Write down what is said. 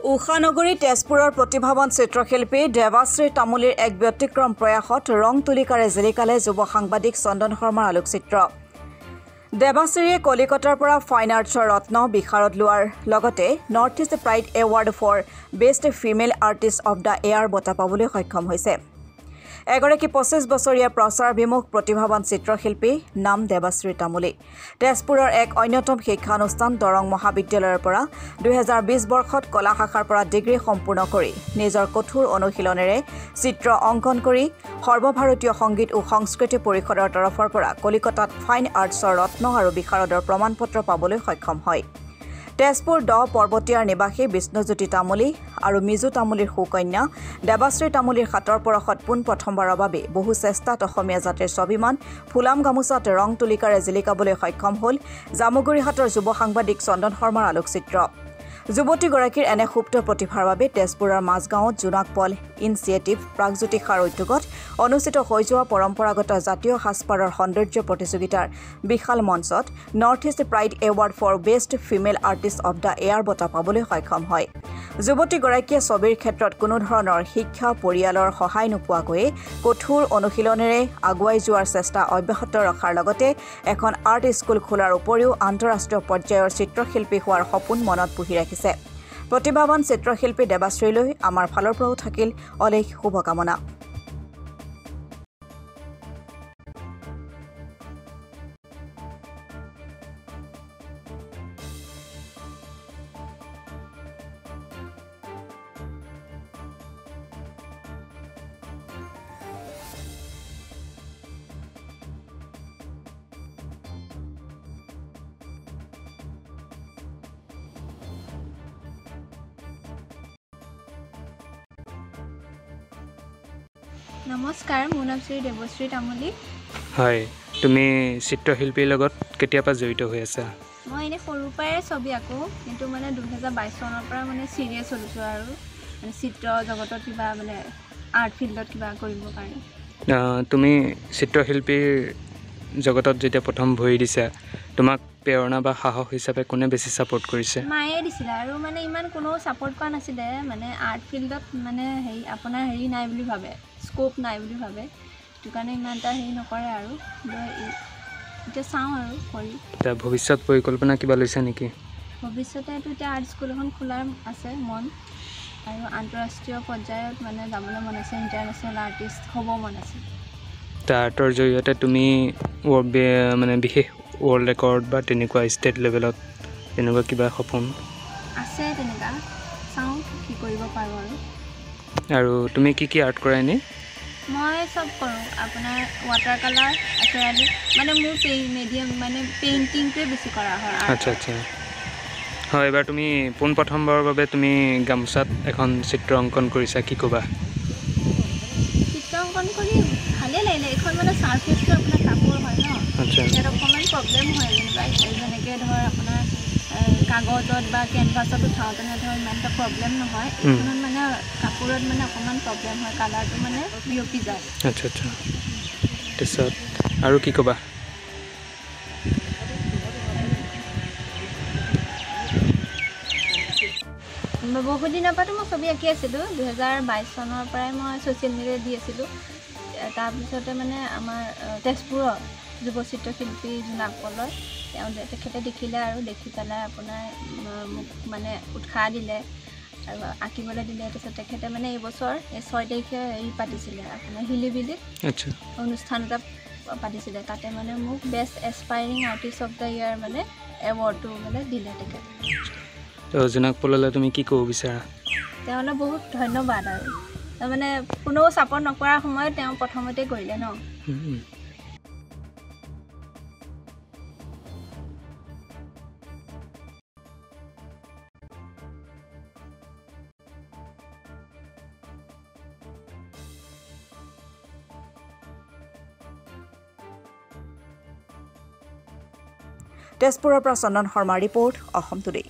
উষানগৰী তেজপুৰৰ প্ৰতিভাৱান চিত্ৰশিল্পী দেৱাশ্ৰী তামুলীৰ এক ব্যতিক্ৰম প্ৰয়াসত ৰং তুলিকাৰে জিলিকালে যুৱ সাংবাদিক চন্দন শৰ্মাৰ আলোকচিত্ৰ। দেৱাশ্ৰীয়ে কলিকতাৰ পৰা ফাইন আৰ্টছৰ ৰত্ন বিশাৰদ লোৱাৰ লগতে North East pride award for best female artist of the year বঁটা পাবলৈ সক্ষম হৈছে। এগৰাকী 25 বছৰীয়া প্ৰচাৰভিমুখ প্ৰতিভাৱান চিত্ৰশিল্পী নাম দেৱাশ্ৰী তামুলী। তেজপুৰৰ এক অন্যতম শিক্ষানুষ্ঠান দৰং মহাবিদ্যালয়ৰ পৰা 2020 বৰ্ষত কলা শাখাৰ পৰা ডিগ্ৰী সম্পূৰ্ণ কৰি নিজৰ কঠোৰ অনুশীলনেৰে চিত্ৰ অংকন কৰি সৰ্বভাৰতীয় সংগীত ও সংস্কৃতি পৰিষদৰ তৰফৰ পৰা কলিকতাত ফাইন আৰ্টছৰ ৰত্ন আৰু বিশাৰদৰ প্ৰমাণপত্ৰ পাবলৈ সক্ষম হয়। তেজপুৰ দ পৰ্বতীয়াৰ নিবাসী বিষ্ণুজ্যোতি তামুলী আৰু মিজু তামুলীৰ সুকন্যা দেৱাশ্ৰী তামুলীৰ হাতৰ পৰশত পোনপ্ৰথমবাৰৰ বাবে বহু চেষ্টাত অসমীয়া জাতিৰ স্বাভিমান ফুলাম গামোচাত ৰং তুলিকাৰে জিলিকাবলৈ সক্ষম হ'ল জামুগুৰিহাটৰ যুৱ সাংবাদিক চন্দন শৰ্মাৰ আলোকচিত্ৰ। যুৱতীগৰাকীৰ এনে সুপ্ত প্ৰতিভাৰ বাবে তেজপুৰৰ মাজগাঁৱত জোনাক পল ইনিচিয়েটিভ প্ৰাগজ্যোতিষাৰ উদ্যোগত অনুষ্ঠিত হৈ যোৱা পৰম্পৰাগত জাতীয় সাজপাৰৰ সৌন্দৰ্য প্ৰতিযোগিতাৰ বিশাল মঞ্চত North East pride award for best female artist of the year বঁটা পাবলৈ সক্ষম হয়। যুৱতীগৰাকীয়ে ছবিৰ ক্ষেত্ৰত কোনো ধৰণৰ শিক্ষা পৰিয়ালৰ সহায় নোপোৱাকৈয়ে কঠোৰ অনুশীলনেৰে আগুৱাই যোৱাৰ চেষ্টা অব্যাহত ৰখাৰ লগতে এখন আৰ্ট স্কুল খোলাৰ উপৰিও আন্তঃৰাষ্ট্ৰীয় পৰ্যায়ৰ চিত্ৰশিল্পী হোৱাৰ সপোন মনত পুহি ৰাখিছে। প্ৰতিভাৱান চিত্ৰশিল্পী দেৱাশ্ৰীলৈ আমাৰ ফালৰ পৰাও থাকিল অলেখ শুভকামনা। নমস্কাৰ, মোৰ নাম শ্ৰী দেৱশ্ৰী তামুলী। হয়, তুমি চিত্ৰশিল্পীৰ লগত কেতিয়াবা জড়িত হৈ আছা? মই এনেই সৰুৰ পৰাই ছবি আঁকো, কিন্তু মানে 2022 চনৰ পৰা মানে চিৰিয়াছ হৈছোঁ আৰু মানে চিত্ৰ জগতত কিবা মানে আৰ্ট ফিল্ডত কিবা কৰিবৰ কাৰণে। তুমি চিত্ৰশিল্পীৰ জগতত যেতিয়া প্ৰথম ভৰি দিছা, তোমাক প্ৰেৰণা বা সাহস হিচাপে কোনে বেছি ছাপোৰ্ট কৰিছে? মায়ে দিছিলে আৰু মানে ইমান কোনো ছাপোৰ্ট কৰা নাছিলে। মানে আৰ্ট ফিল্ডত মানে আপোনাৰ নাই বুলি ভাবে, স্কোপ নাই বুলি ভাবে, সেইটো কাৰণে ইমান এটা নকৰে আৰু এতিয়া চাওঁ আৰু কৰি। এতিয়া ভৱিষ্যত পৰিকল্পনা কিবা লৈছা নেকি? ভৱিষ্যতেতো এতিয়া আৰ্ট স্কুল এখন খোলাৰ আছে মন, আৰু আন্তঃৰাষ্ট্ৰীয় পৰ্যায়ত মানে যাবলৈ মন আছে, ইণ্টাৰনেশ্যনেল আৰ্টিষ্ট হ'ব মন আছে। আৰ্টৰ জৰিয়তে তুমি মানে বিশেষ ৱৰ্ল্ড ৰেকৰ্ড বা তেনেকুৱা ষ্টেট লেভেলত তেনেকুৱা কিবা সপোন আছে? তেনেকুৱা চাওঁ কি কৰিব পাৰোঁ আৰু তুমি কি আৰ্ট কৰা এনেই? মই চব কৰোঁ, আপোনাৰ ৱাটাৰ কালাৰ, এক্ৰেলিক, মানে মোৰ মিডিয়াম মানে পেইণ্টিংটোৱে বেছি কৰা হয়। আচ্ছা আচ্ছা। হয়, এবাৰ তুমি পোনপ্ৰথমবাৰৰ বাবে তুমি গামোচাত এখন চিত্ৰ অংকন কৰিছা, কি ক'বা? চিত্ৰ অংকন কৰি ভালেই লাগিলে। এইখন মানে চাৰ্ফেচটো আপোনাৰ কাপোৰ হয় ন, ইয়াত অকণমান প্ৰব্লেম হয় যেনেকৈ ধৰ আপোনাৰ কাগজত বা কেনভাছত উঠাওঁতে ধৰ ইমান এটা প্ৰব্লেম নহয়। এইখনত মানে কাপোৰত মানে অকণমান প্ৰব্লেম হয়, কালাৰটো মানে বিয়পি যায়। আচ্ছা আচ্ছা। তাৰপিছত আৰু কি ক'বা? বহুত দিনৰ পৰাতো মই ছবি আঁকি আছিলোঁ। 2022 চনৰ পৰাই মই ছ'চিয়েল মিডিয়াত দি আছিলোঁ। তাৰপিছতে মানে আমাৰ তেজপুৰৰ যুৱ চিত্ৰশিল্পী জোনাক পলৰ তেখেতে দেখিলে আৰু দেখি পেলাই আপোনাৰ মোক মানে উৎসাহ দিলে আৰু আঁকিবলৈ দিলে। তাৰপিছত তেখেতে মানে এইবছৰ 6 তাৰিখে পাতিছিলে আপোনাৰ হিলিবিলিত অনুষ্ঠান এটা পাতিছিলে। তাতে মানে মোক best aspiring artist of the year মানে এৱাৰ্ডটো মানে দিলে তেখেতে। তো জোনাক পললৈ তুমি কি ক'ব বিচাৰা? তেওঁলৈ বহুত ধন্যবাদ। আৰু তাৰমানে কোনেও ছাপোৰ্ট নকৰাৰ সময়ত তেওঁ প্ৰথমতে কৰিলে ন। তেজপুৰৰ পৰা চন্দন শৰ্মাৰ ৰিপৰ্ট, অসম টুডে।